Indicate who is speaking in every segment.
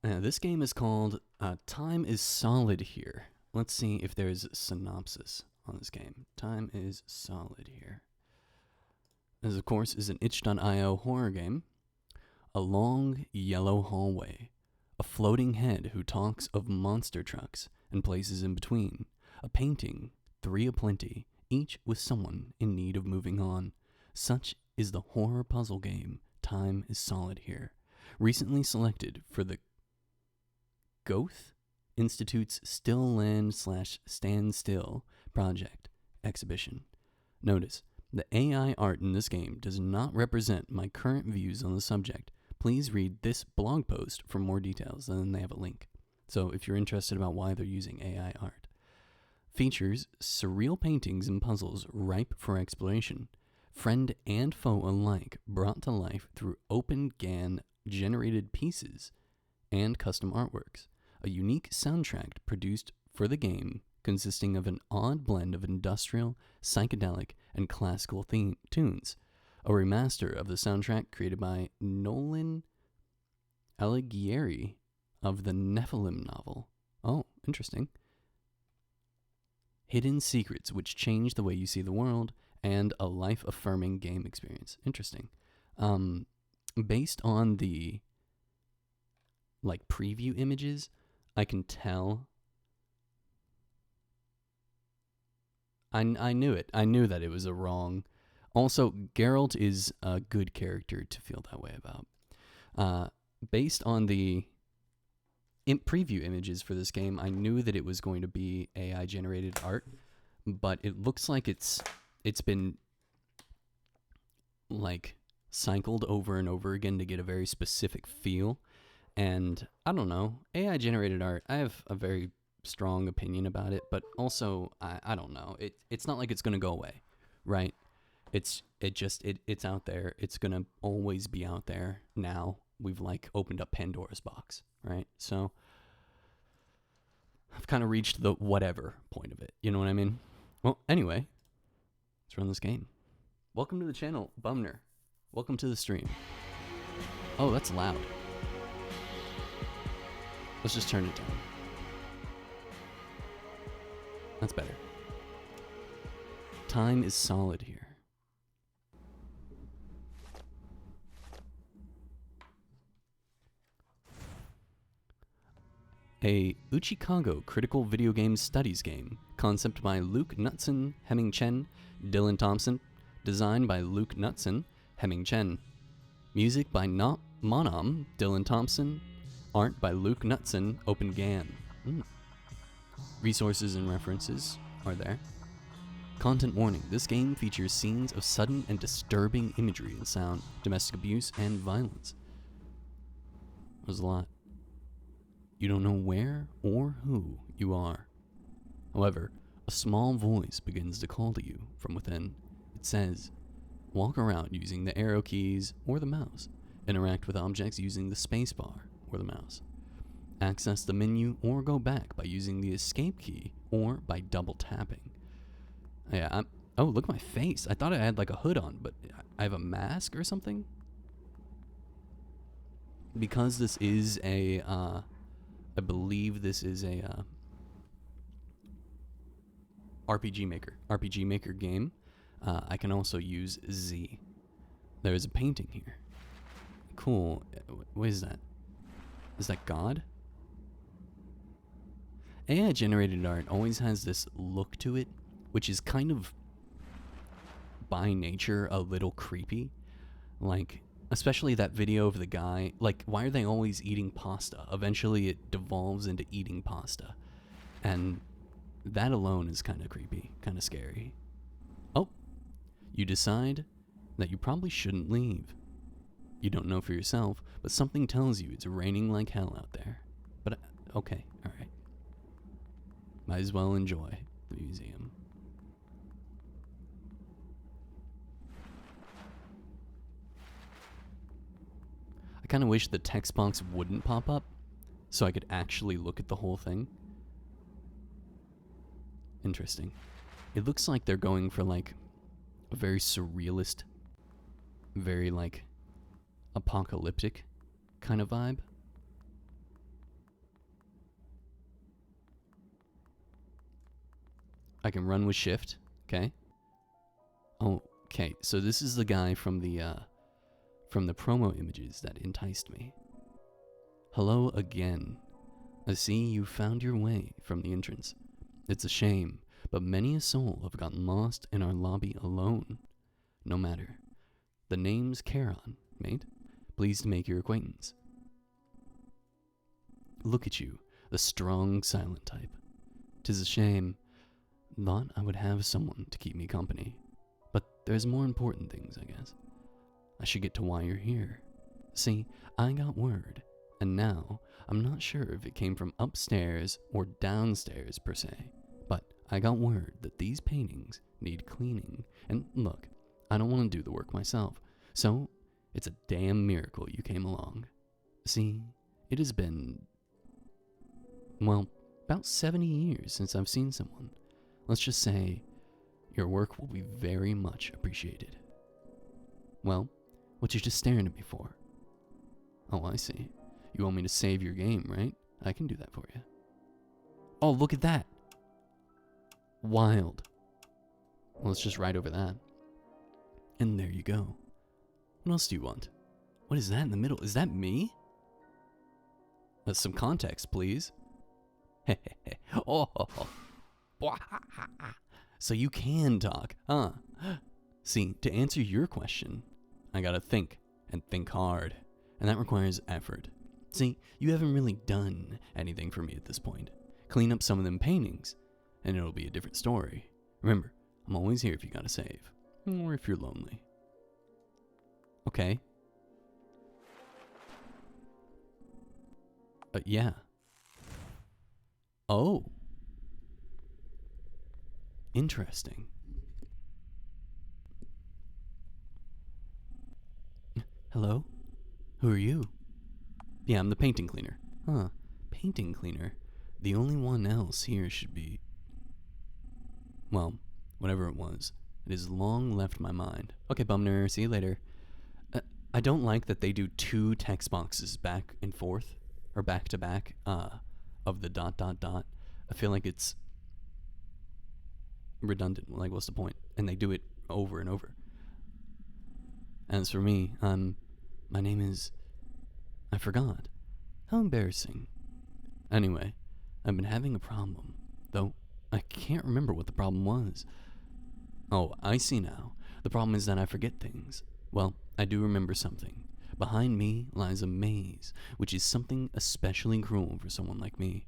Speaker 1: This game is called Time is Solid Here. Let's see if there's a synopsis on this game. Time is Solid Here. This, of course, is an itch.io horror game. A long, yellow hallway. A floating head who talks of monster trucks and places in between. A painting, three aplenty, each with someone in need of moving on. Such is the horror puzzle game Time is Solid Here. Recently selected for the Goethe Institute's Still Land / Stand Still project exhibition. Notice, the AI art in this game does not represent my current views on the subject. Please read this blog post for more details, and then they have a link. So if you're interested about why they're using AI art. Features surreal paintings and puzzles ripe for exploration. Friend and foe alike brought to life through open GAN generated pieces and custom artworks. A unique soundtrack produced for the game consisting of an odd blend of industrial, psychedelic, and classical tunes. A remaster of the soundtrack created by Nolan Alighieri of the Nephilim novel. Oh, interesting. Hidden secrets which change the way you see the world, and a life-affirming game experience. Interesting. Based on the preview images, I can tell. I knew it. I knew that it was a wrong. Also, Geralt is a good character to feel that way about. Based on the preview images for this game, I knew that it was going to be AI-generated art, but it looks like it's been cycled over and over again to get a very specific feel. And I don't know, AI-generated art, I have a very strong opinion about it, but also, I don't know. It's not like it's going to go away, right? It's out there. It's going to always be out there now. We've opened up Pandora's box, right? So I've kind of reached the whatever point of it. You know what I mean? Well, anyway, let's run this game. Welcome to the channel, Bumner. Welcome to the stream. Oh, that's loud. Let's just turn it down. That's better. Time is solid here. A Uchikago critical video game studies game, concept by Luke Knutson, Hemming Chen, Dylan Thompson, designed by Luke Knutson, Hemming Chen, music by Monam, Dylan Thompson, art by Luke Knutson, OpenGAN. Resources and references are there. Content warning, this game features scenes of sudden and disturbing imagery and sound, domestic abuse, and violence. There's a lot. You don't know where or who you are. However, a small voice begins to call to you from within. It says, walk around using the arrow keys or the mouse. Interact with objects using the spacebar or the mouse. Access the menu or go back by using the escape key or by double tapping. Yeah, oh, look at my face. I thought I had a hood on, but I have a mask or something? Because this is I believe this is a RPG Maker game. I can also use Z. There is a painting here. Cool. What is that? Is that God? AI-generated art always has this look to it, which is kind of, by nature, a little creepy. Especially that video of the guy, why are they always eating pasta? Eventually it devolves into eating pasta. And that alone is kind of creepy, kind of scary. Oh, you decide that you probably shouldn't leave. You don't know for yourself, but something tells you it's raining like hell out there. But, okay, alright. Might as well enjoy the museum. I kind of wish the text box wouldn't pop up, so I could actually look at the whole thing. Interesting. It looks like they're going for a very surrealist, very apocalyptic kind of vibe. I can run with shift. Okay. Okay, so this is the guy from the promo images that enticed me. Hello again. I see you found your way from the entrance. It's a shame, but many a soul have gotten lost in our lobby alone. No matter. The name's Charon, mate. Pleased to make your acquaintance. Look at you, the strong, silent type. 'Tis a shame. Thought I would have someone to keep me company. But there's more important things, I guess. I should get to why you're here. See, I got word, and now I'm not sure if it came from upstairs or downstairs per se, but I got word that these paintings need cleaning, and look, I don't want to do the work myself, so it's a damn miracle you came along. See, it has been, well, about 70 years since I've seen someone. Let's just say your work will be very much appreciated. Well, what you just staring at me for? Oh, I see. You want me to save your game, right? I can do that for you. Oh, look at that. Wild. Well, let's just write over that. And there you go. What else do you want? What is that in the middle? Is that me? Some context, please. Oh. So you can talk, huh? See, to answer your question, I gotta think, and think hard. And that requires effort. See, you haven't really done anything for me at this point. Clean up some of them paintings, and it'll be a different story. Remember, I'm always here if you gotta save. Or if you're lonely. Okay. Yeah. Oh. Interesting. Hello? Who are you? Yeah, I'm the painting cleaner. Huh. Painting cleaner. The only one else here should be... Well, whatever it was. It has long left my mind. Okay, Bumner, see you later. I don't like that they do 2 text boxes back and forth, or back to back, of the ... I feel like it's redundant. Like, what's the point? And they do it over and over. As for me, my name is... I forgot. How embarrassing. Anyway, I've been having a problem, though I can't remember what the problem was. Oh, I see now. The problem is that I forget things. Well, I do remember something. Behind me lies a maze, which is something especially cruel for someone like me.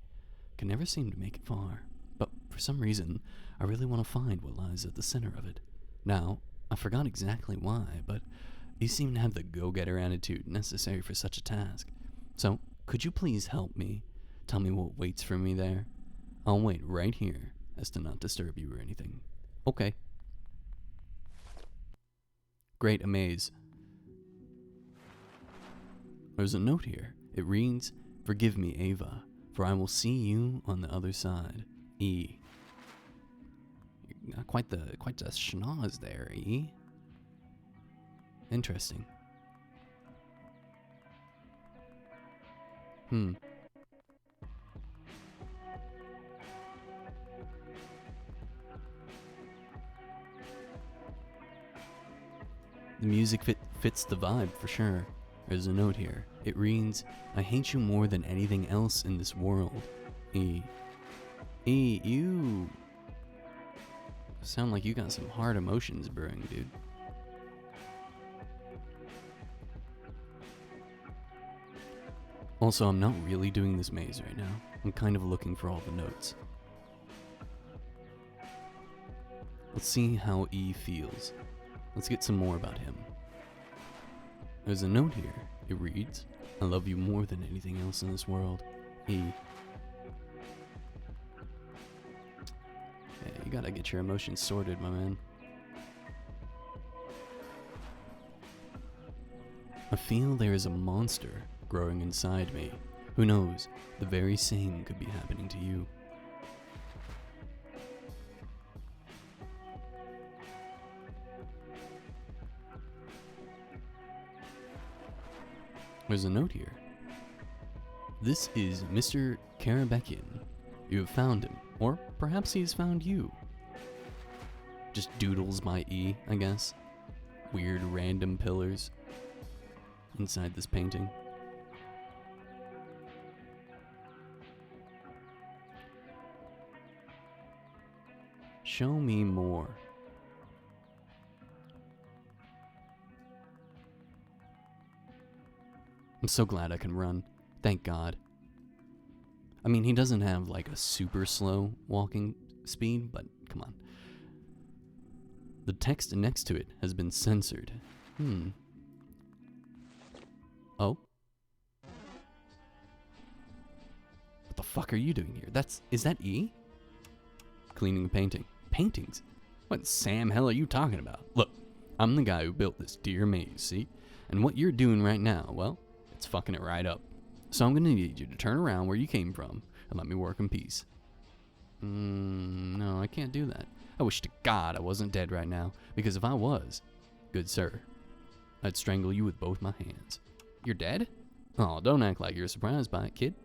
Speaker 1: Can never seem to make it far, but for some reason, I really want to find what lies at the center of it. Now, I forgot exactly why, but you seem to have the go-getter attitude necessary for such a task. So, could you please help me? Tell me what waits for me there? I'll wait right here, as to not disturb you or anything. Okay. Great, a maze. There's a note here. It reads, "Forgive me, Ava, for I will see you on the other side. E." Quite the schnoz there, E. Interesting. The music fits the vibe for sure. There's a note here. It reads, "I hate you more than anything else in this world. E." E, you sound like you got some hard emotions brewing, dude. Also, I'm not really doing this maze right now. I'm kind of looking for all the notes. Let's see how E feels. Let's get some more about him. There's a note here. It reads, "I love you more than anything else in this world. E." Yeah, you gotta get your emotions sorted, my man. I feel there is a monster growing inside me. Who knows, the very same could be happening to you. There's a note here. "This is Mr. Karabekian. You have found him, or perhaps he has found you. just doodles my E, I guess. Weird random pillars inside this painting. Show me more. I'm so glad I can run. Thank God. I mean, he doesn't have like a super slow walking speed, but come on. The text next to it has been censored. Oh? What the fuck are you doing here? Is that E? Cleaning a painting. Paintings? What Sam hell are you talking about? Look, I'm the guy who built this dear maze, see? And what you're doing right now, well, it's fucking it right up. So I'm gonna need you to turn around where you came from and let me work in peace. No, I can't do that. I wish to God I wasn't dead right now, because if I was, good sir, I'd strangle you with both my hands. You're dead? Oh, don't act like you're surprised by it, kid.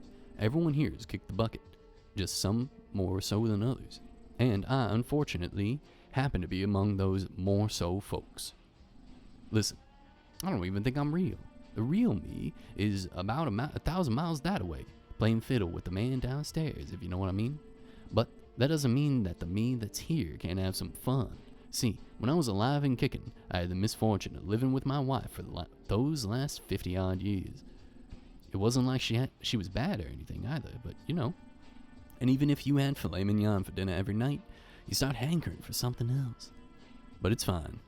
Speaker 1: Everyone here has kicked the bucket, just some more so than others. And I, unfortunately, happen to be among those more so folks. Listen, I don't even think I'm real. The real me is about 1,000 miles that away, playing fiddle with the man downstairs, if you know what I mean. But that doesn't mean that the me that's here can't have some fun. See, when I was alive and kicking, I had the misfortune of living with my wife for those last 50-odd years. It wasn't like she was bad or anything either, but you know. And even if you had filet mignon for dinner every night, you start hankering for something else. But it's fine.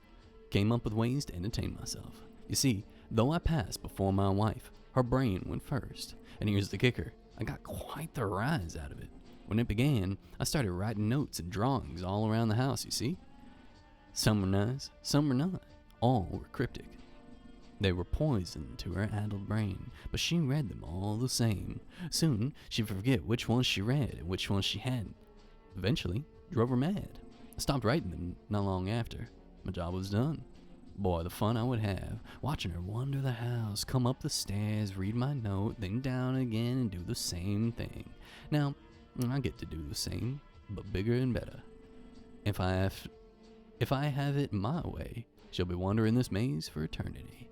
Speaker 1: Came up with ways to entertain myself. You see, though I passed before my wife, her brain went first. And here's the kicker. I got quite the rise out of it. When it began, I started writing notes and drawings all around the house, you see? Some were nice, some were not. All were cryptic. They were poison to her addled brain, but she read them all the same. Soon, she'd forget which ones she read and which ones she hadn't. Eventually, drove her mad. I stopped writing them not long after. My job was done. Boy, the fun I would have, watching her wander the house, come up the stairs, read my note, then down again and do the same thing. Now, I get to do the same, but bigger and better. If I have it my way, she'll be wandering this maze for eternity.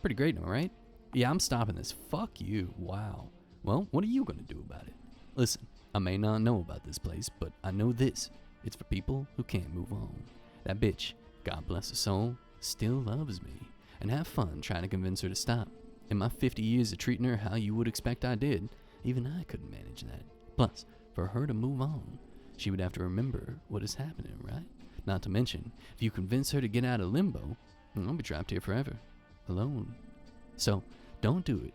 Speaker 1: Pretty great, am I right? Yeah, I'm stopping this. Fuck you. Wow. Well, what are you gonna do about it? Listen, I may not know about this place, but I know this. It's for people who can't move on. That bitch, God bless her soul, still loves me. And have fun trying to convince her to stop. In my 50 years of treating her how you would expect I did, even I couldn't manage that. Plus, for her to move on, she would have to remember what is happening, right? Not to mention, if you convince her to get out of limbo, I'll be trapped here forever. Alone. So, don't do it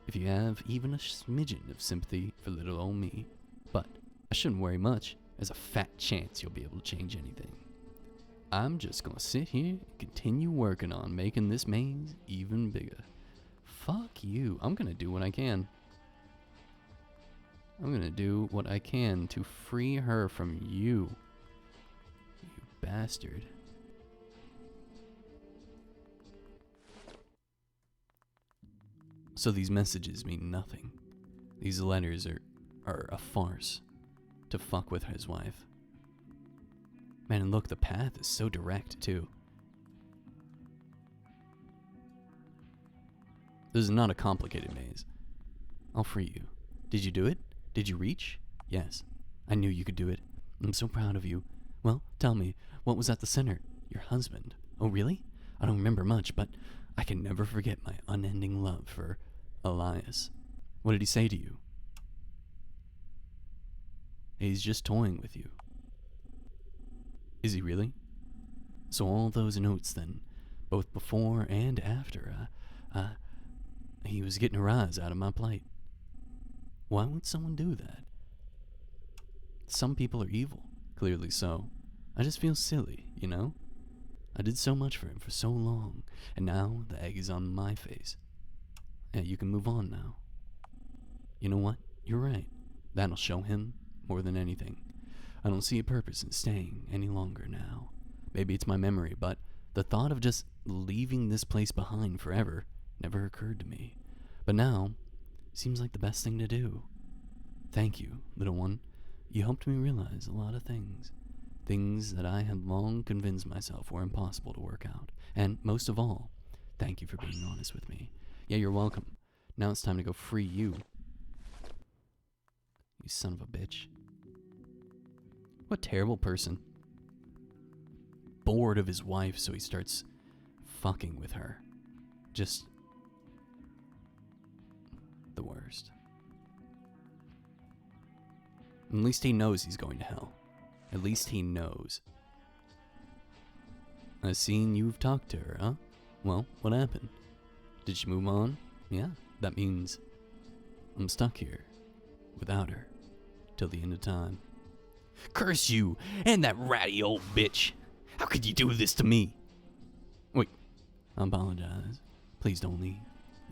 Speaker 1: if you have even a smidgen of sympathy for little old me. But I shouldn't worry much. There's a fat chance you'll be able to change anything. I'm just gonna sit here and continue working on making this maze even bigger. Fuck you. I'm gonna do what I can. I'm gonna do what I can to free her from you. You bastard. So these messages mean nothing. These letters are a farce to fuck with his wife. Man, and look, the path is so direct, too. This is not a complicated maze. I'll free you. Did you do it? Did you reach? Yes. I knew you could do it. I'm so proud of you. Well, tell me, what was at the center? Your husband. Oh, really? I don't remember much, but I can never forget my unending love for Elias. What did he say to you? He's just toying with you. Is he really? So all those notes then, both before and after, he was getting a rise out of my plight. Why would someone do that? Some people are evil, clearly so. I just feel silly, you know? I did so much for him for so long, and now the egg is on my face. Yeah, you can move on now. You know what? You're right. That'll show him more than anything. I don't see a purpose in staying any longer now. Maybe it's my memory, but the thought of just leaving this place behind forever never occurred to me. But now, seems like the best thing to do. Thank you, little one. You helped me realize a lot of things. Things that I had long convinced myself were impossible to work out. And most of all, thank you for being honest with me. Yeah, you're welcome. Now it's time to go free you. You son of a bitch. What a terrible person. Bored of his wife, so he starts fucking with her. Just the worst. At least he knows he's going to hell. At least he knows. I've seen you've talked to her, huh? Well, what happened? Did she move on? Yeah, that means I'm stuck here without her till the end of time. Curse you and that ratty old bitch. How could you do this to me? Wait, I apologize. Please don't leave.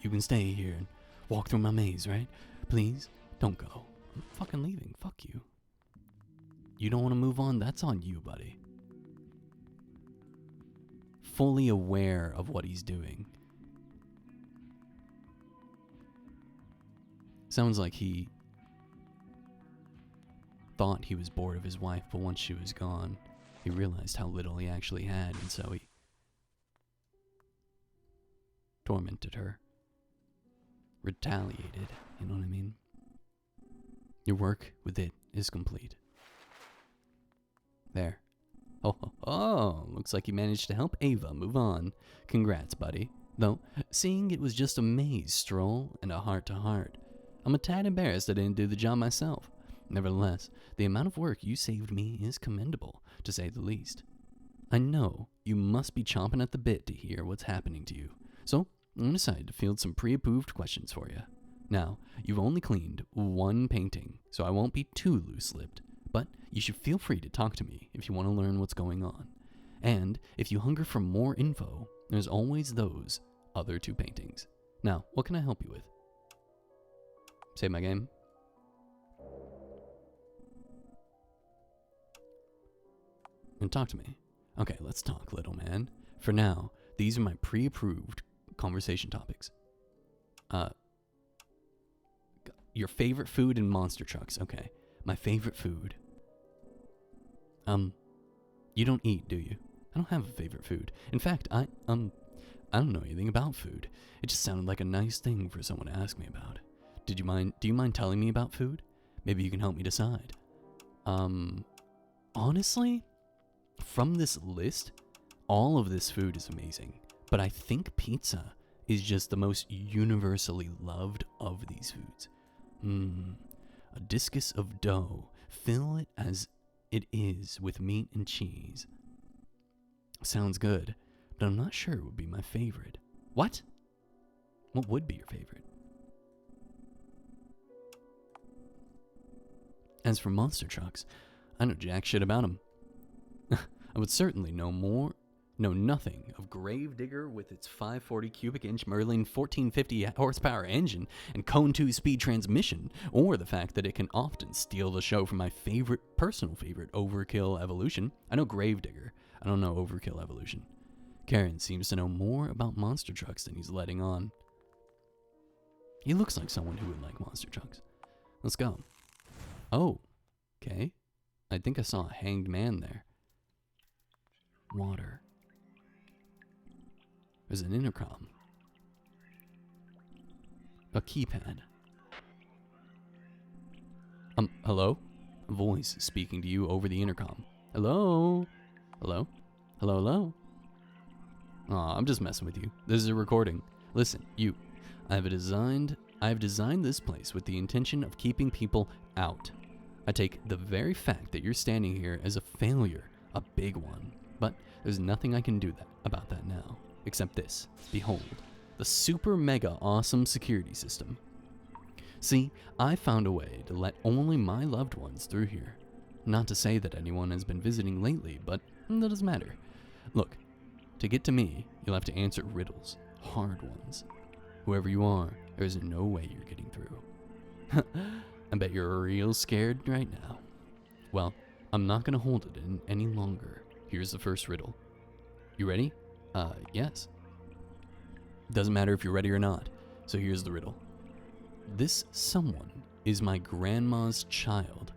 Speaker 1: You can stay here and walk through my maze, right? Please, don't go. I'm fucking leaving. Fuck you. You don't want to move on? That's on you, buddy. Fully aware of what he's doing. Sounds like he thought he was bored of his wife, but once she was gone, he realized how little he actually had, and so he tormented her. Retaliated, you know what I mean? Your work with it is complete. There. Oh, looks like you managed to help Ava move on. Congrats, buddy. Though, seeing it was just a maze stroll and a heart-to-heart, I'm a tad embarrassed I didn't do the job myself. Nevertheless, the amount of work you saved me is commendable, to say the least. I know you must be chomping at the bit to hear what's happening to you, so I'm decided to field some pre-approved questions for you. Now, you've only cleaned one painting, so I won't be too loose-lipped, but you should feel free to talk to me if you want to learn what's going on. And if you hunger for more info, there's always those other two paintings. Now, what can I help you with? Save my game. And talk to me. Okay, let's talk, little man. For now, these are my pre-approved conversation topics. Your favorite food and monster trucks. Okay, my favorite food. You don't eat, do you? I don't have a favorite food. In fact, I don't know anything about food. It just sounded like a nice thing for someone to ask me about. Do you mind telling me about food? Maybe you can help me decide. Honestly, from this list, all of this food is amazing, but I think pizza is just the most universally loved of these foods. A discus of dough. Fill it as it is with meat and cheese. Sounds good, but I'm not sure it would be my favorite. What? What would be your favorite? As for monster trucks, I know jack shit about them. I would certainly know nothing of Gravedigger with its 540 cubic inch Merlin 1450 horsepower engine and Cone 2 speed transmission, or the fact that it can often steal the show from my personal favorite, Overkill Evolution. I know Gravedigger, I don't know Overkill Evolution. Karen seems to know more about monster trucks than he's letting on. He looks like someone who would like monster trucks. Let's go. Oh, okay. I think I saw a hanged man there. Water. There's an intercom. A keypad. Hello? A voice speaking to you over the intercom. Hello? Hello? Hello, hello? Aw, I'm just messing with you. This is a recording. Listen, you. I've designed this place with the intention of keeping people out. I take the very fact that you're standing here as a failure, a big one. But there's nothing I can do about that now. Except this. Behold, the super mega awesome security system. See, I found a way to let only my loved ones through here. Not to say that anyone has been visiting lately, but that doesn't matter. Look, to get to me, you'll have to answer riddles. Hard ones. Whoever you are, there's no way you're getting through. I bet you're real scared right now. Well, I'm not gonna hold it in any longer. Here's the first riddle. You ready? Yes. Doesn't matter if you're ready or not. So here's the riddle. This someone is my grandma's child,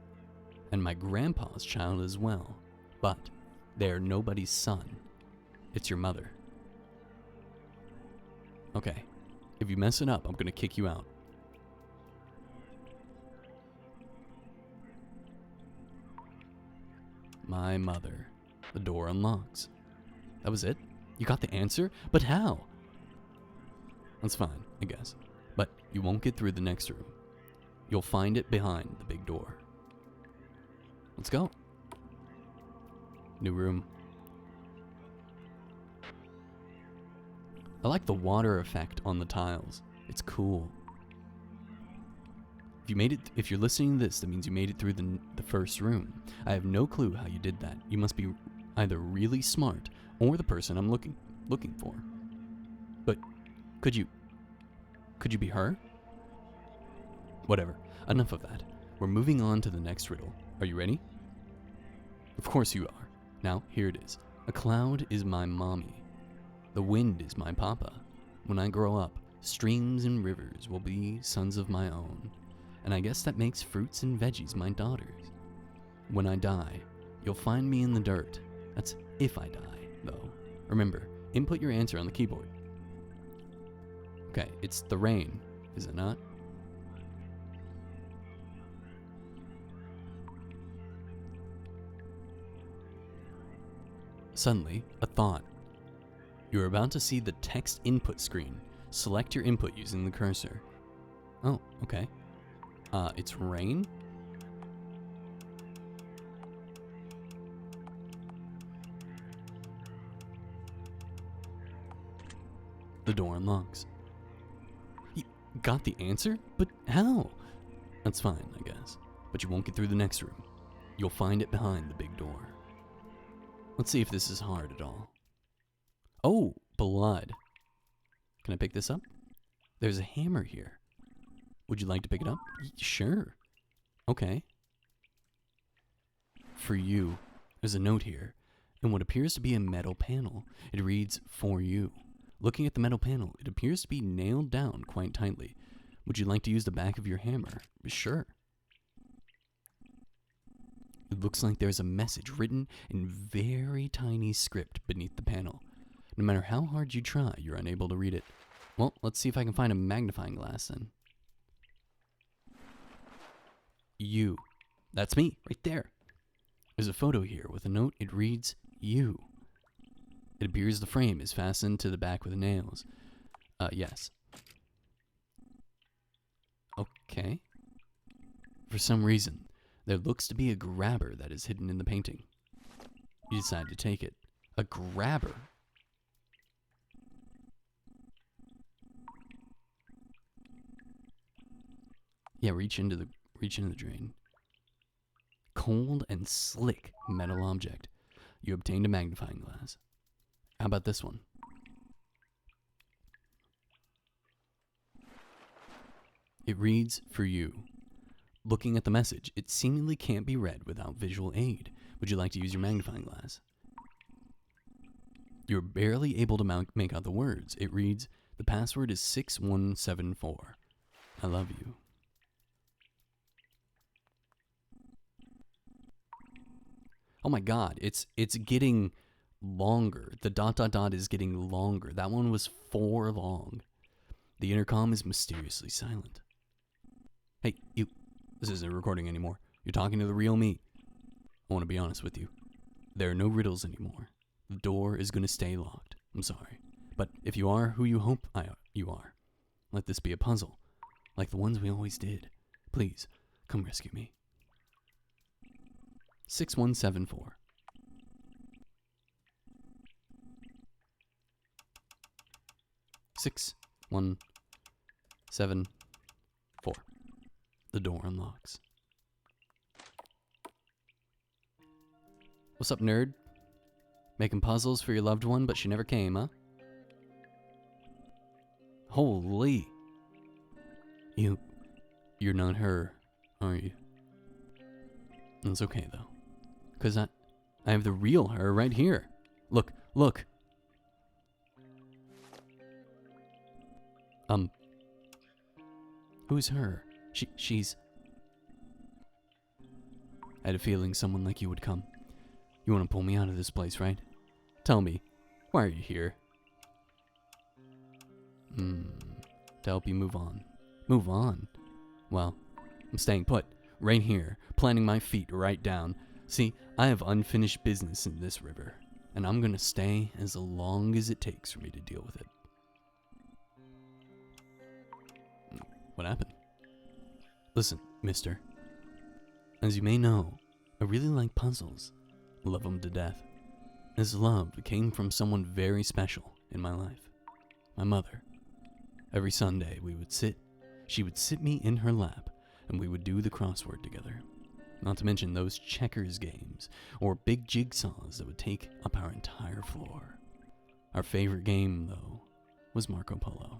Speaker 1: and my grandpa's child as well. but they're nobody's son. It's your mother. Okay. If you mess it up, I'm gonna kick you out. My mother. The door unlocks. That was it? You got the answer? But how? That's fine, I guess. But you won't get through the next room. You'll find it behind the big door. Let's go. New room. I like the water effect on the tiles. It's cool. If you're listening to this, that means you made it through the first room. I have no clue how you did that. You must be either really smart or the person I'm looking for. But could you be her? Whatever. Enough of that. We're moving on to the next riddle. Are you ready? Of course you are. Now, here it is. A cloud is my mommy. The wind is my papa. When I grow up, streams and rivers will be sons of my own. And I guess that makes fruits and veggies my daughters. When I die, you'll find me in the dirt. That's if I die, though. Remember, input your answer on the keyboard. Okay, it's the rain, is it not? Suddenly, a thought. You're about to see the text input screen. Select your input using the cursor. Oh, okay. It's rain? The door unlocks. You got the answer? But how? That's fine, I guess. But you won't get through the next room. You'll find it behind the big door. Let's see if this is hard at all. Oh, blood. Can I pick this up? There's a hammer here. Would you like to pick it up? Sure. Okay. For you. There's a note here, and what appears to be a metal panel. It reads, for you. Looking at the metal panel, it appears to be nailed down quite tightly. Would you like to use the back of your hammer? Sure. It looks like there's a message written in very tiny script beneath the panel. No matter how hard you try, you're unable to read it. Well, let's see if I can find a magnifying glass then. You. That's me, right there. There's a photo here with a note. It reads, you. It appears the frame is fastened to the back with nails. Yes. Okay. For some reason, there looks to be a grabber that is hidden in the painting. You decide to take it. A grabber? Yeah, reach into the drain. Cold and slick metal object. You obtained a magnifying glass. How about this one? It reads, for you. Looking at the message, it seemingly can't be read without visual aid. Would you like to use your magnifying glass? You're barely able to make out the words. It reads, the password is 6174. I love you. Oh my god, it's getting longer. The ... is getting longer. That one was 4 long. The intercom is mysteriously silent. Hey, you. This isn't recording anymore. You're talking to the real me. I want to be honest with you. There are no riddles anymore. The door is going to stay locked. I'm sorry. But if you are who you hope you are, let this be a puzzle, like the ones we always did. Please, come rescue me. 6174. Six, 1, 7, 4. The door unlocks. What's up, nerd? Making puzzles for your loved one, but she never came, huh? Holy. You're not her, are you? It's okay, though. Because I have the real her right here. Look. Who's her? She's... I had a feeling someone like you would come. You want to pull me out of this place, right? Tell me, why are you here? To help you move on. Move on? Well, I'm staying put, right here, planting my feet right down. See, I have unfinished business in this river, and I'm gonna stay as long as it takes for me to deal with it. What happened? Listen, mister. As you may know, I really like puzzles. Love them to death. This love came from someone very special in my life. My mother. Every Sunday she would sit me in her lap, and we would do the crossword together. Not to mention those checkers games, or big jigsaws that would take up our entire floor. Our favorite game, though, was Marco Polo.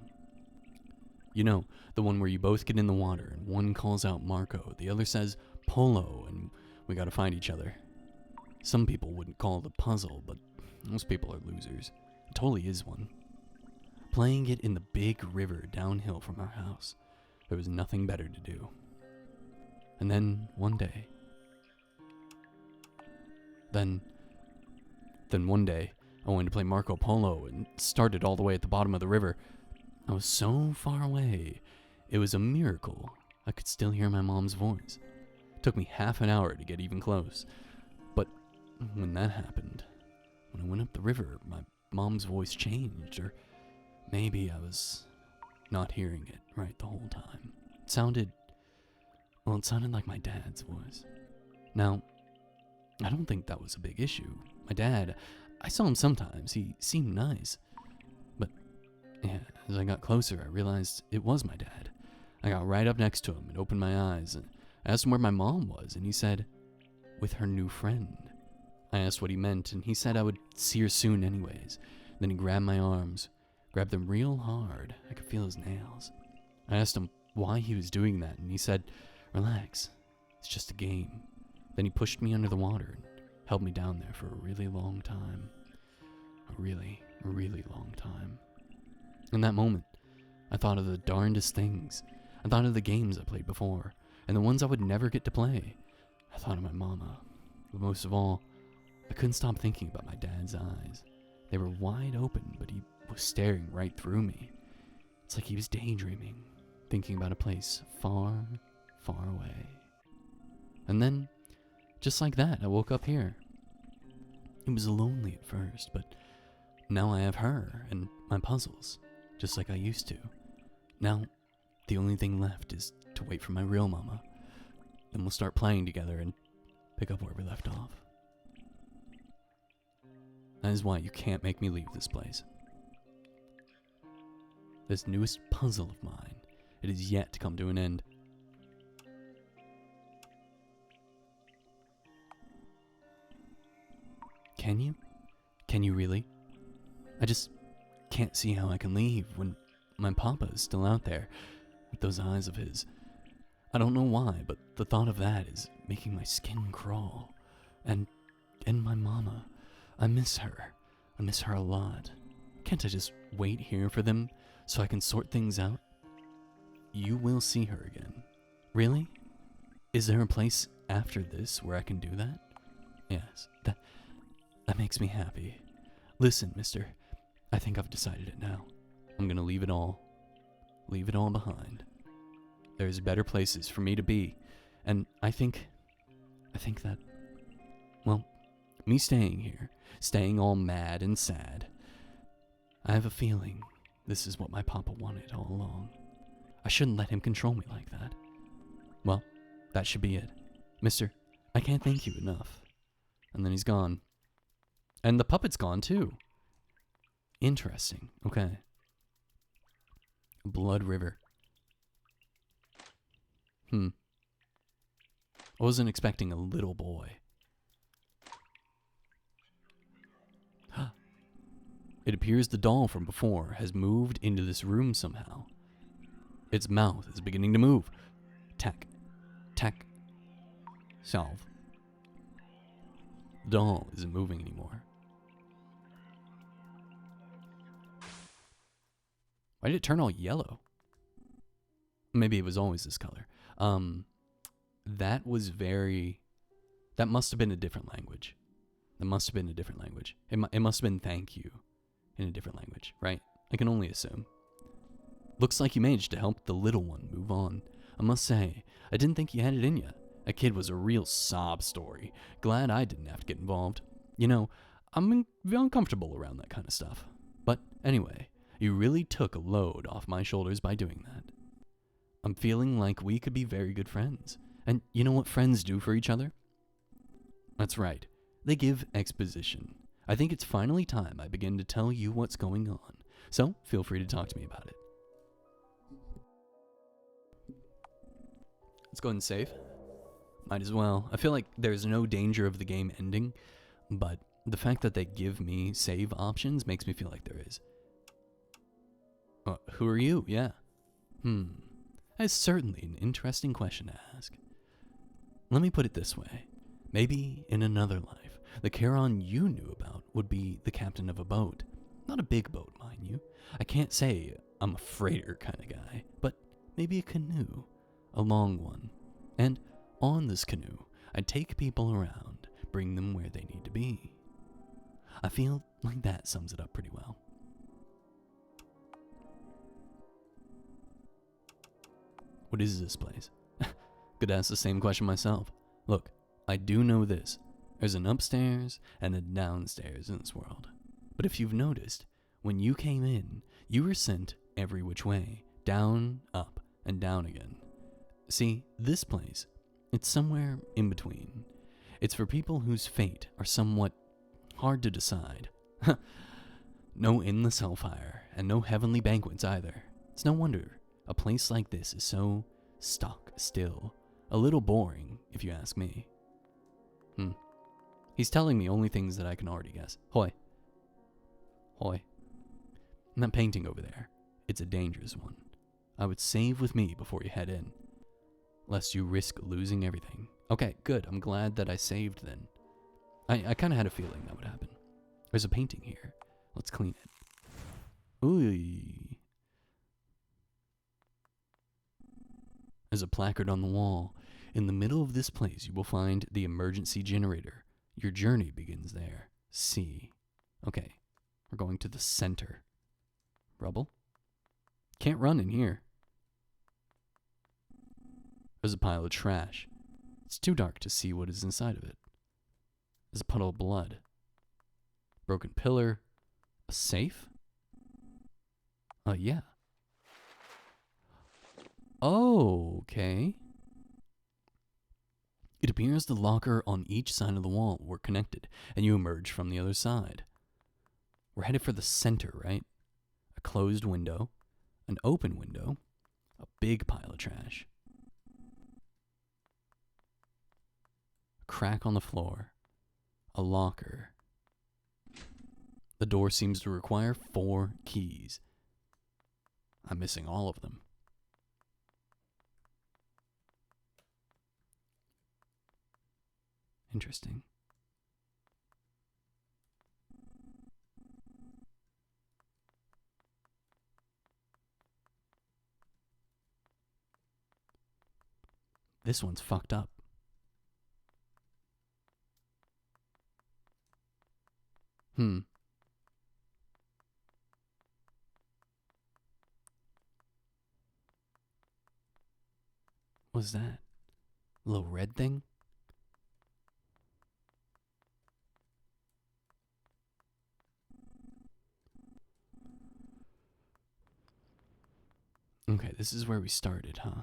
Speaker 1: You know, the one where you both get in the water, and one calls out Marco, the other says Polo, and we gotta find each other. Some people wouldn't call it a puzzle, but most people are losers. It totally is one. Playing it in the big river downhill from our house, there was nothing better to do. And then, one day, one day, I wanted to play Marco Polo and started all the way at the bottom of the river. I was so far away, it was a miracle I could still hear my mom's voice. It took me half an hour to get even close. But when that happened, when I went up the river, my mom's voice changed, or maybe I was not hearing it right the whole time. It sounded like my dad's voice. Now, I don't think that was a big issue. My dad, I saw him sometimes. He seemed nice. But, yeah, as I got closer, I realized it was my dad. I got right up next to him and opened my eyes and asked him where my mom was, and he said, with her new friend. I asked what he meant, and he said I would see her soon anyways. Then he grabbed my arms, grabbed them real hard. I could feel his nails. I asked him why he was doing that, and he said, relax, it's just a game. Then he pushed me under the water and held me down there for a really long time. A really long time. In that moment, I thought of the darndest things. I thought of the games I played before, and the ones I would never get to play. I thought of my mama. But most of all, I couldn't stop thinking about my dad's eyes. They were wide open, but he was staring right through me. It's like he was daydreaming, thinking about a place far, far away. And then, just like that, I woke up here. It was lonely at first, but now I have her and my puzzles, just like I used to. Now, the only thing left is to wait for my real mama. Then we'll start playing together and pick up where we left off. That is why you can't make me leave this place. This newest puzzle of mine, it is yet to come to an end. Can you? Can you really? I just can't see how I can leave when my papa is still out there with those eyes of his. I don't know why, but the thought of that is making my skin crawl. And my mama. I miss her. I miss her a lot. Can't I just wait here for them so I can sort things out? You will see her again. Really? Is there a place after this where I can do that? Yes, that makes me happy. Listen, mister, I think I've decided it now. I'm gonna leave it all behind. There's better places for me to be, and I think that, well, me staying here, staying all mad and sad, I have a feeling this is what my papa wanted all along. I shouldn't let him control me like that. Well, that should be it. Mister, I can't thank you enough. And then he's gone. And the puppet's gone too. Interesting. Okay. Blood River. I wasn't expecting a little boy. It appears the doll from before has moved into this room somehow. Its mouth is beginning to move. Tack. Tack. Solve. The doll isn't moving anymore. Why did it turn all yellow? Maybe it was always this color. That must have been a different language. That must have been a different language. It must have been thank you in a different language, right? I can only assume. Looks like you managed to help the little one move on. I must say, I didn't think you had it in you. That kid was a real sob story. Glad I didn't have to get involved. You know, I'm uncomfortable around that kind of stuff. But anyway, you really took a load off my shoulders by doing that. I'm feeling like we could be very good friends. And you know what friends do for each other? That's right. They give exposition. I think it's finally time I begin to tell you what's going on. So feel free to talk to me about it. Let's go ahead and save. Might as well. I feel like there's no danger of the game ending, but the fact that they give me save options makes me feel like there is. Who are you? Yeah. That's certainly an interesting question to ask. Let me put it this way. Maybe in another life, the Charon you knew about would be the captain of a boat. Not a big boat, mind you. I can't say I'm a freighter kind of guy, but maybe a canoe. A long one. And on this canoe, I'd take people around, bring them where they need to be. I feel like that sums it up pretty well. What is this place? Could ask the same question myself. Look, I do know this. There's an upstairs and a downstairs in this world. But if you've noticed, when you came in, you were sent every which way. Down, up, and down again. See, this place, it's somewhere in between. It's for people whose fate are somewhat hard to decide. No endless hellfire, and no heavenly banquets either. It's no wonder a place like this is so stuck still. A little boring, if you ask me. He's telling me only things that I can already guess. Hoi. Hoi. And that painting over there, it's a dangerous one. I would save with me before you head in, lest you risk losing everything. Okay, good. I'm glad that I saved then. I kind of had a feeling that would happen. There's a painting here. Let's clean it. Ooh. There's a placard on the wall. In the middle of this place, you will find the emergency generator. Your journey begins there. C. Okay, we're going to the center. Rubble? Can't run in here. There's a pile of trash. It's too dark to see what is inside of it. There's a puddle of blood. Broken pillar. A safe? Yeah. Oh, okay. It appears the locker on each side of the wall were connected, and you emerge from the other side. We're headed for the center, right? A closed window, an open window, a big pile of trash. A crack on the floor, a locker. The door seems to require 4 keys. I'm missing all of them. Interesting. This one's fucked up. What's that? A little red thing? Okay, this is where we started, huh?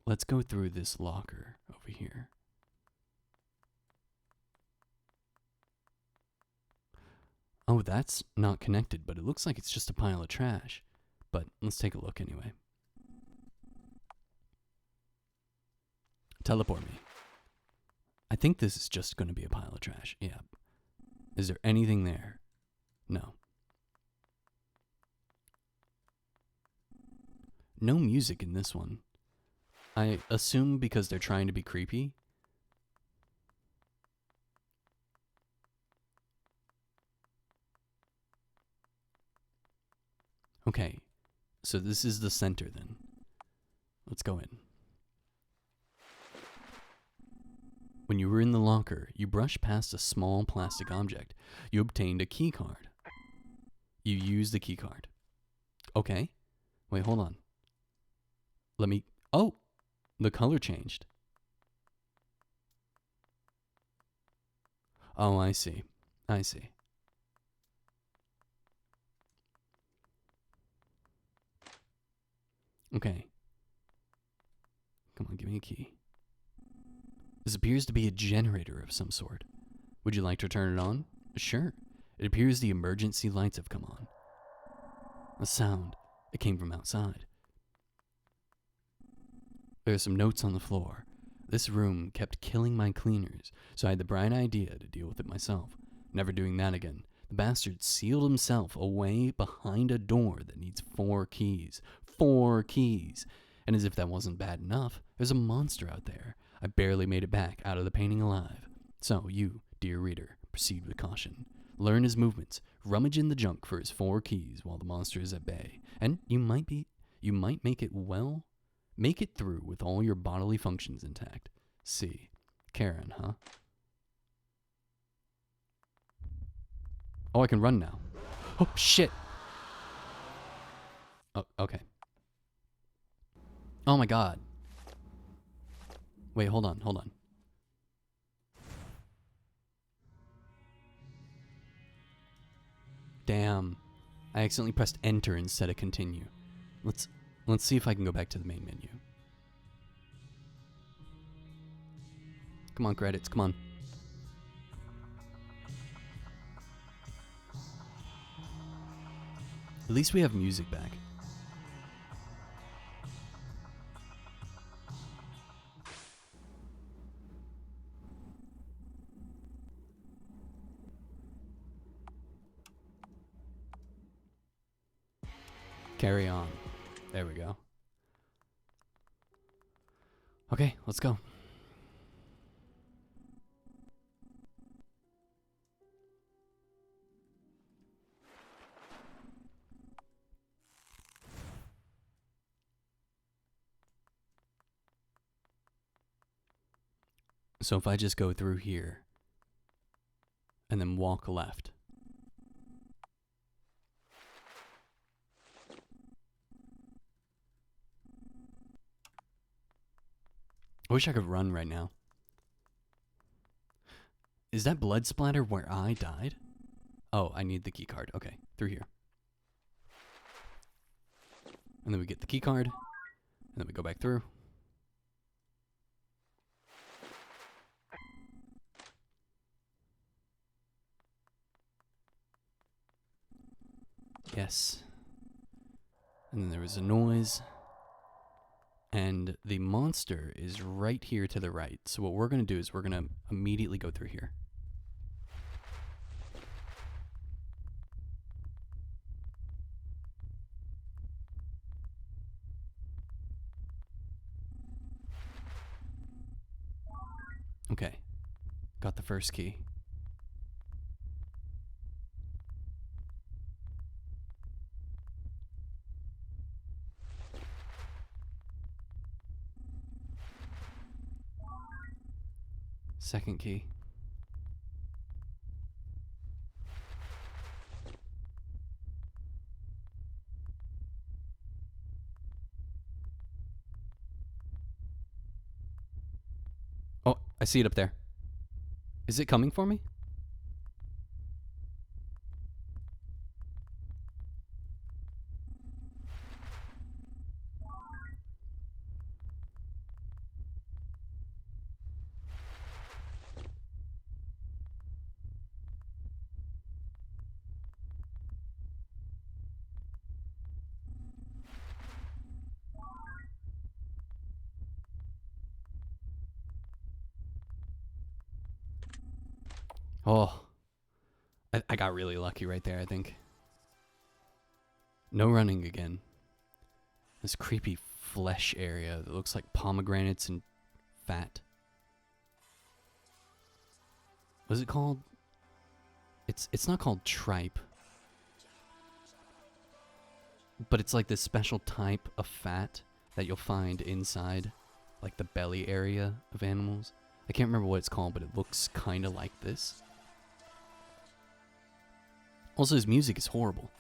Speaker 1: Let's go through this locker over here. Oh, that's not connected, but it looks like it's just a pile of trash. But let's take a look anyway. Teleport me. I think this is just going to be a pile of trash. Yeah. Is there anything there? No. No music in this one. I assume because they're trying to be creepy. Okay, so this is the center then. Let's go in. When you were in the locker, you brushed past a small plastic object. You obtained a key card. You used the key card. Okay. Wait, hold on. Let me... Oh! The color changed. Oh, I see. I see. Okay. Come on, give me a key. This appears to be a generator of some sort. Would you like to turn it on? Sure. It appears the emergency lights have come on. A sound. It came from outside. There are some notes on the floor. This room kept killing my cleaners, so I had the bright idea to deal with it myself. Never doing that again. The bastard sealed himself away behind a door that needs 4 keys. 4 keys! And as if that wasn't bad enough, there's a monster out there. I barely made it back out of the painting alive. So you, dear reader, proceed with caution. Learn his movements. Rummage in the junk for his 4 keys while the monster is at bay. And you might make it through with all your bodily functions intact. See. Karen, huh? Oh, I can run now. Oh, shit. Oh, okay. Oh my god. Wait, hold on. Damn. I accidentally pressed enter instead of continue. Let's see if I can go back to the main menu. Come on, credits, come on. At least we have music back. Carry on. There we go. Okay, let's go. So if I just go through here and then walk left. I wish I could run right now. Is that blood splatter where I died? Oh, I need the key card. Okay, through here. And then we get the key card. And then we go back through. Yes. And then there was a noise. And the monster is right here to the right. So what we're going to do is we're going to immediately go through here. Okay. Got the first key. Second key. Oh, I see it up there. Is it coming for me? Oh, I got really lucky right there, I think. No running again. This creepy flesh area that looks like pomegranates and fat. What's it called? It's not called tripe. But it's like this special type of fat that you'll find inside like the belly area of animals. I can't remember what it's called, but it looks kind of like this. Also, his music is horrible.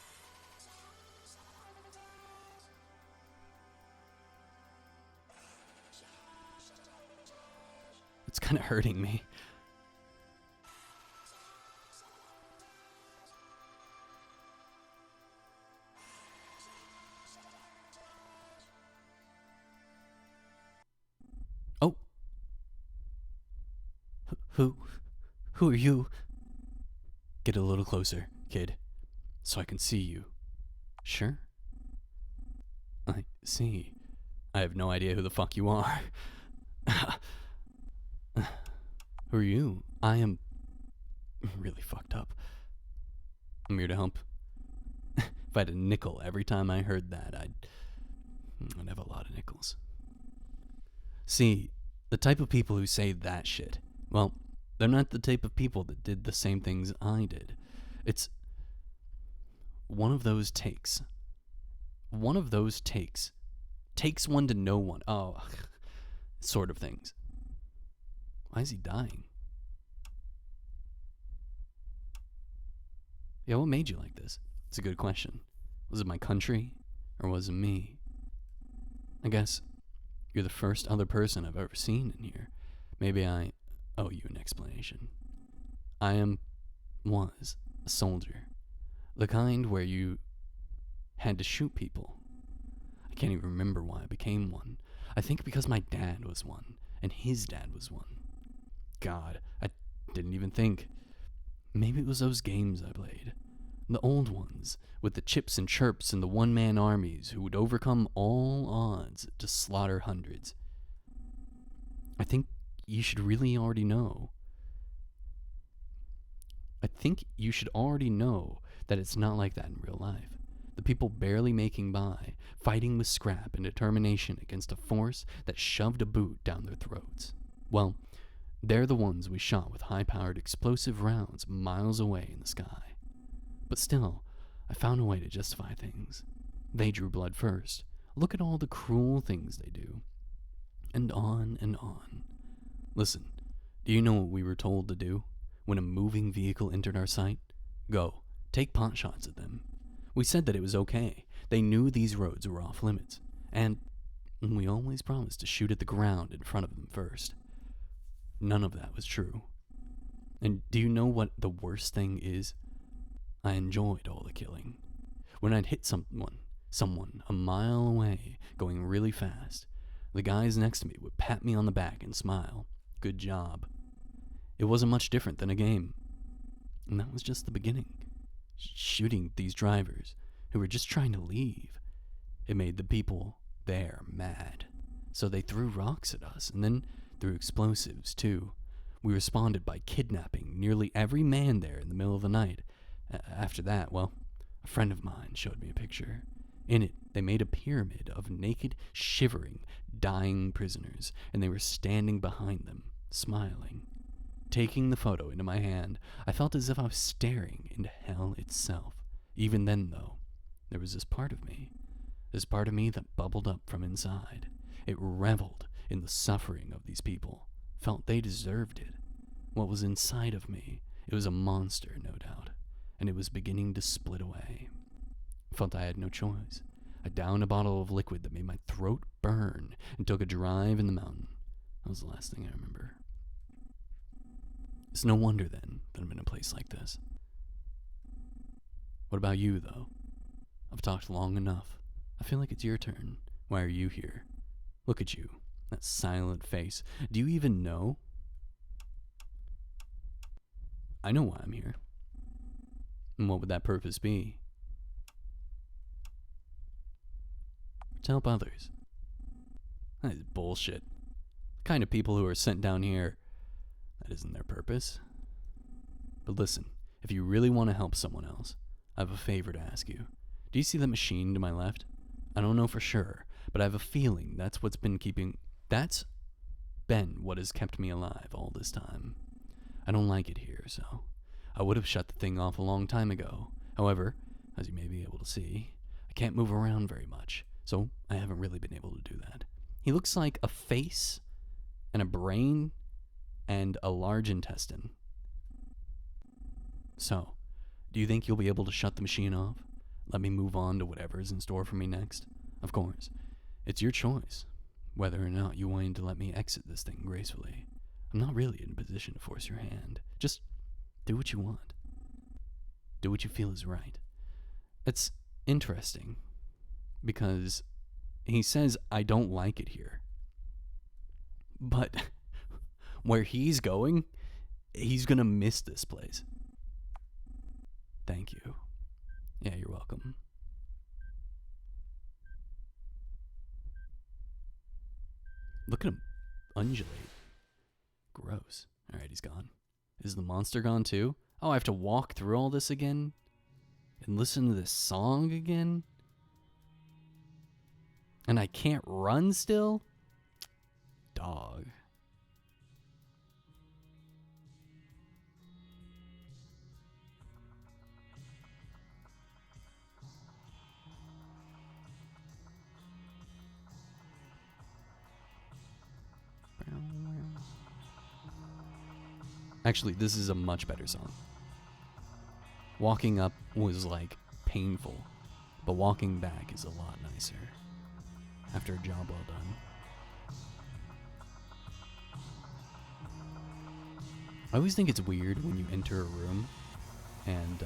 Speaker 1: It's kind of hurting me. Oh. Who are you? Get a little closer, kid, so I can see you. Sure. I see. I have no idea who the fuck you are. Who are you? I am really fucked up. I'm here to help. If I had a nickel every time I heard that, I'd have a lot of nickels. See, the type of people who say that shit, well, they're not the type of people that did the same things I did. It's one of those takes. One of those takes. Takes one to know one. Oh, sort of things. Why is he dying? Yeah, what made you like this? It's a good question. Was it my country, or was it me? I guess you're the first other person I've ever seen in here. Maybe I owe you an explanation. I was a soldier. The kind where you had to shoot people. I can't even remember why I became one. I think because my dad was one, and his dad was one. God, I didn't even think. Maybe it was those games I played. The old ones, with the chips and chirps and the one-man armies who would overcome all odds to slaughter hundreds. I think you should really already know. I think you should already know that it's not like that in real life. The people barely making by, fighting with scrap and determination against a force that shoved a boot down their throats. Well, they're the ones we shot with high-powered explosive rounds miles away in the sky. But still, I found a way to justify things. They drew blood first. Look at all the cruel things they do. And on and on. Listen, do you know what we were told to do when a moving vehicle entered our sight? Go, take pot shots at them. We said that it was okay. They knew these roads were off limits. And we always promised to shoot at the ground in front of them first. None of that was true. And do you know what the worst thing is? I enjoyed all the killing. When I'd hit someone a mile away, going really fast, the guys next to me would pat me on the back and smile. Good job. It wasn't much different than a game. And that was just the beginning. Shooting these drivers who were just trying to leave. It made the people there mad. So they threw rocks at us and then threw explosives too. We responded by kidnapping nearly every man there in the middle of the night. After that, well, a friend of mine showed me a picture. In it, they made a pyramid of naked, shivering, dying prisoners, and they were standing behind them, smiling. Taking the photo into my hand, I felt as if I was staring into hell itself. Even then, though, there was this part of me that bubbled up from inside. It reveled in the suffering of these people, felt they deserved it. What was inside of me, it was a monster, no doubt, and it was beginning to split away. I felt I had no choice. I downed a bottle of liquid that made my throat burn and took a drive in the mountain. That was the last thing I remember. It's no wonder, then, that I'm in a place like this. What about you, though? I've talked long enough. I feel like it's your turn. Why are you here? Look at you, that silent face. Do you even know? I know why I'm here. And what would that purpose be? To help others. That is bullshit. The kind of people who are sent down here, that isn't their purpose. But listen, if you really want to help someone else, I have a favor to ask you. Do you see that machine to my left? I don't know for sure, but I have a feeling that's what has kept me alive all this time. I don't like it here, so I would have shut the thing off a long time ago. However, as you may be able to see, I can't move around very much, so I haven't really been able to do that. He looks like a face and a brain and a large intestine. So, do you think you'll be able to shut the machine off? Let me move on to whatever is in store for me next? Of course, it's your choice whether or not you want to let me exit this thing gracefully. I'm not really in a position to force your hand. Just do what you want. Do what you feel is right. It's interesting because he says, I don't like it here. But where he's going, he's gonna miss this place. Thank you. Yeah, you're welcome. Look at him undulate. Gross. Alright, he's gone. Is the monster gone too? Oh, I have to walk through all this again? And listen to this song again? And I can't run still? Dog. Actually, this is a much better song. Walking up was like painful, but walking back is a lot nicer after a job well done. I always think it's weird when you enter a room and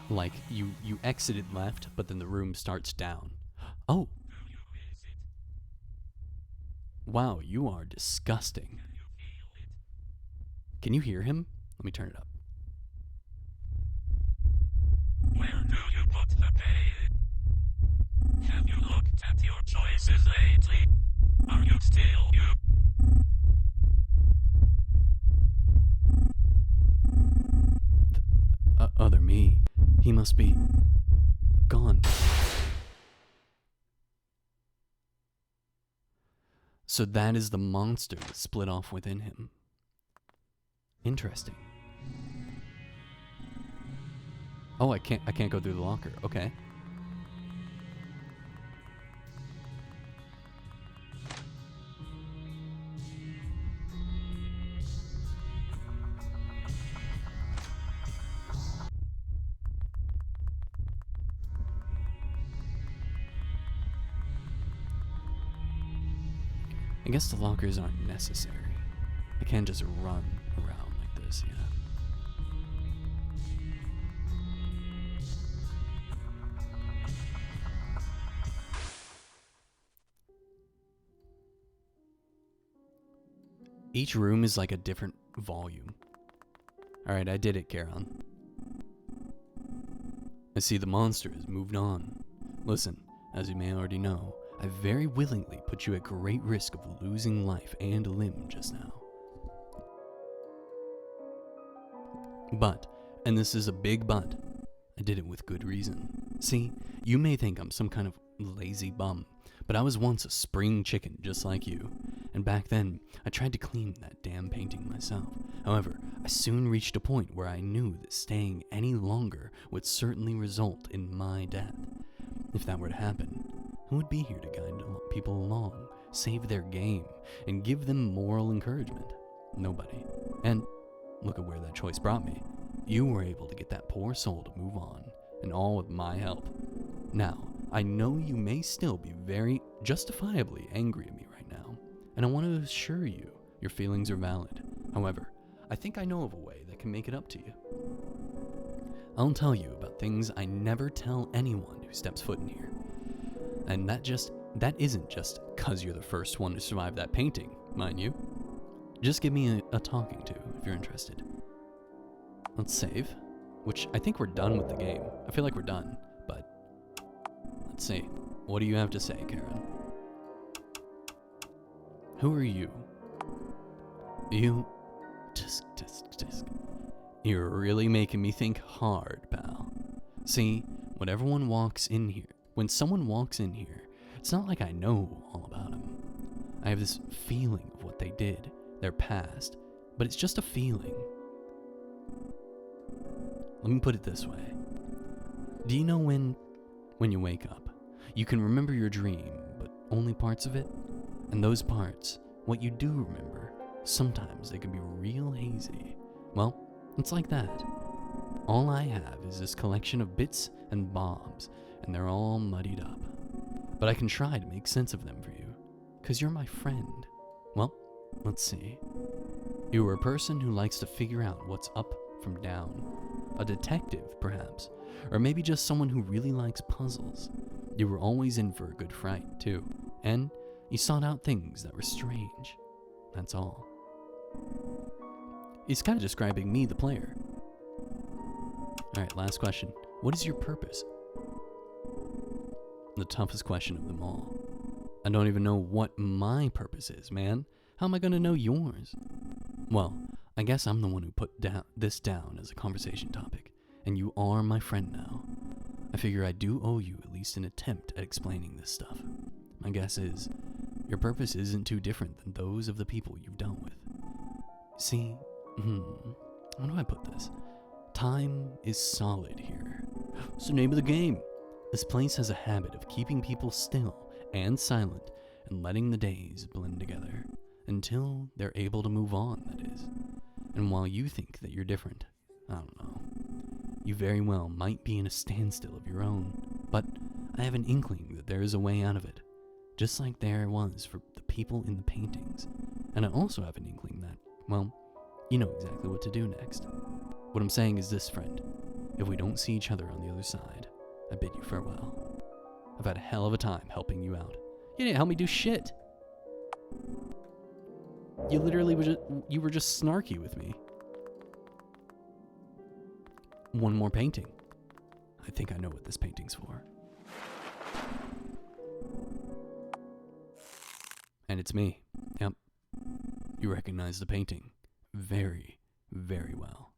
Speaker 1: like you exited left, but then the room starts down. Oh. Wow, you are disgusting. Can you hear him? Let me turn it up.
Speaker 2: Where do you put the pain? Have you looked at your choices lately? Are you still you?
Speaker 1: Other me. He must be gone. So that is the monster that split off within him. Interesting. Oh, I can't go through the locker. Okay. I guess the lockers aren't necessary. I can't just run around like this, yeah. Each room is like a different volume. Alright, I did it, Charon. I see the monster has moved on. Listen, as you may already know, I very willingly put you at great risk of losing life and limb just now. But, and this is a big but, I did it with good reason. See, you may think I'm some kind of lazy bum, but I was once a spring chicken just like you. And back then, I tried to clean that damn painting myself. However, I soon reached a point where I knew that staying any longer would certainly result in my death. If that were to happen, who would be here to guide people along, save their game, and give them moral encouragement? Nobody. And look at where that choice brought me. You were able to get that poor soul to move on, and all with my help. Now, I know you may still be very justifiably angry at me right now, and I want to assure you your feelings are valid. However, I think I know of a way that can make it up to you. I'll tell you about things I never tell anyone who steps foot in here. And that isn't just 'cause you're the first one to survive that painting, mind you. Just give me a talking to if you're interested. Let's save, which I think we're done with the game. I feel like we're done, but let's see. What do you have to say, Karen? Who are you? You... Tisk. You're really making me think hard, pal. See, when someone walks in here, it's not like I know all about them. I have this feeling of what they did, their past, but it's just a feeling. Let me put it this way. Do you know when you wake up, you can remember your dream, but only parts of it? And those parts what you do remember, sometimes they can be real hazy. Well, it's like that. All I have is this collection of bits and bobs, and they're all muddied up. But I can try to make sense of them for you, 'cause you're my friend. Well, let's see. You were a person who likes to figure out what's up from down. A detective, perhaps. Or maybe just someone who really likes puzzles. You were always in for a good fright, too. And you sought out things that were strange. That's all. He's kind of describing me, the player. Alright, last question. What is your purpose? The toughest question of them all. I don't even know what my purpose is, man. How am I going to know yours? Well, I guess I'm the one who put this down as a conversation topic, and you are my friend now. I figure I do owe you at least an attempt at explaining this stuff. My guess is, your purpose isn't too different than those of the people you've dealt with. See, how do I put this? Time is solid here. It's the name of the game. This place has a habit of keeping people still and silent and letting the days blend together until they're able to move on, that is. And while you think that you're different, I don't know, you very well might be in a standstill of your own, but I have an inkling that there is a way out of it, just like there was for the people in the paintings. And I also have an inkling that, well, you know exactly what to do next. What I'm saying is this, friend. If we don't see each other on the other side, I bid you farewell. I've had a hell of a time helping you out. You didn't help me do shit. You literally were just snarky with me. One more painting. I think I know what this painting's for. And it's me. Yep. You recognize the painting very, very well.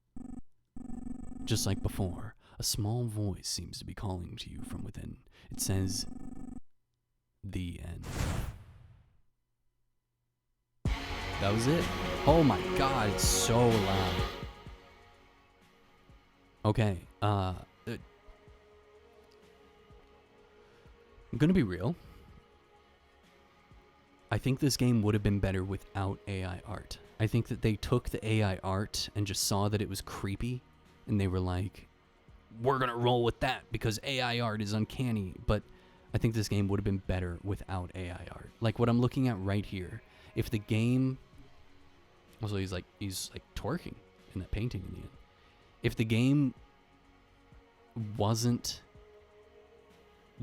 Speaker 1: Just like before, a small voice seems to be calling to you from within. It says, "The end." That was it. Oh my god, it's so loud. Okay, I'm gonna be real. I think this game would have been better without AI art. I think that they took the AI art and just saw that it was creepy, and they were like, we're gonna roll with that because AI art is uncanny. But I think this game would have been better without AI art. Like what I'm looking at right here. If the game, also he's like twerking in that painting in the end. If the game wasn't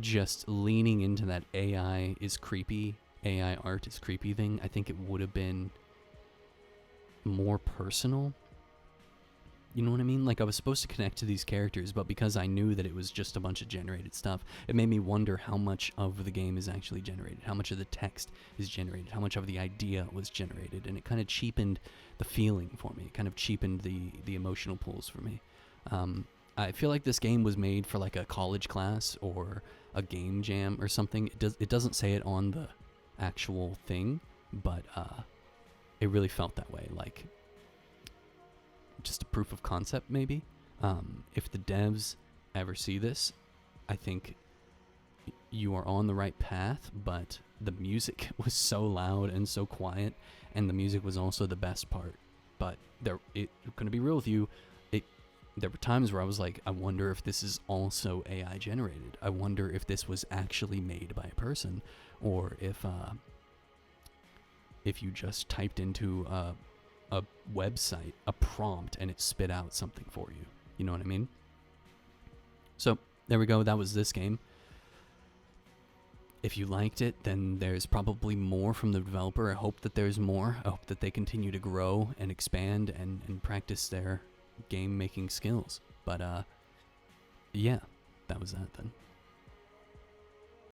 Speaker 1: just leaning into that AI is creepy, AI art is creepy thing, I think it would have been more personal. You know what I mean? Like I was supposed to connect to these characters, but because I knew that it was just a bunch of generated stuff, it made me wonder how much of the game is actually generated, how much of the text is generated, how much of the idea was generated, and it kind of cheapened the feeling for me. It kind of cheapened the emotional pulls for me. I feel like this game was made for like a college class or a game jam or something. It doesn't say it on the actual thing, but it really felt that way, like just a proof of concept maybe. If the devs ever see this, I think you are on the right path, but the music was so loud and so quiet, and the music was also the best part. But gonna be real with you, there were times where I was like, I wonder if this is also AI generated. I wonder if this was actually made by a person, or if you just typed into a website a prompt and it spit out something for you. You know what I mean? So there we go. That was this game. If you liked it, then there's probably more from the developer. I hope that there's more. I hope that they continue to grow and expand and practice their game making skills. But yeah, that was that then.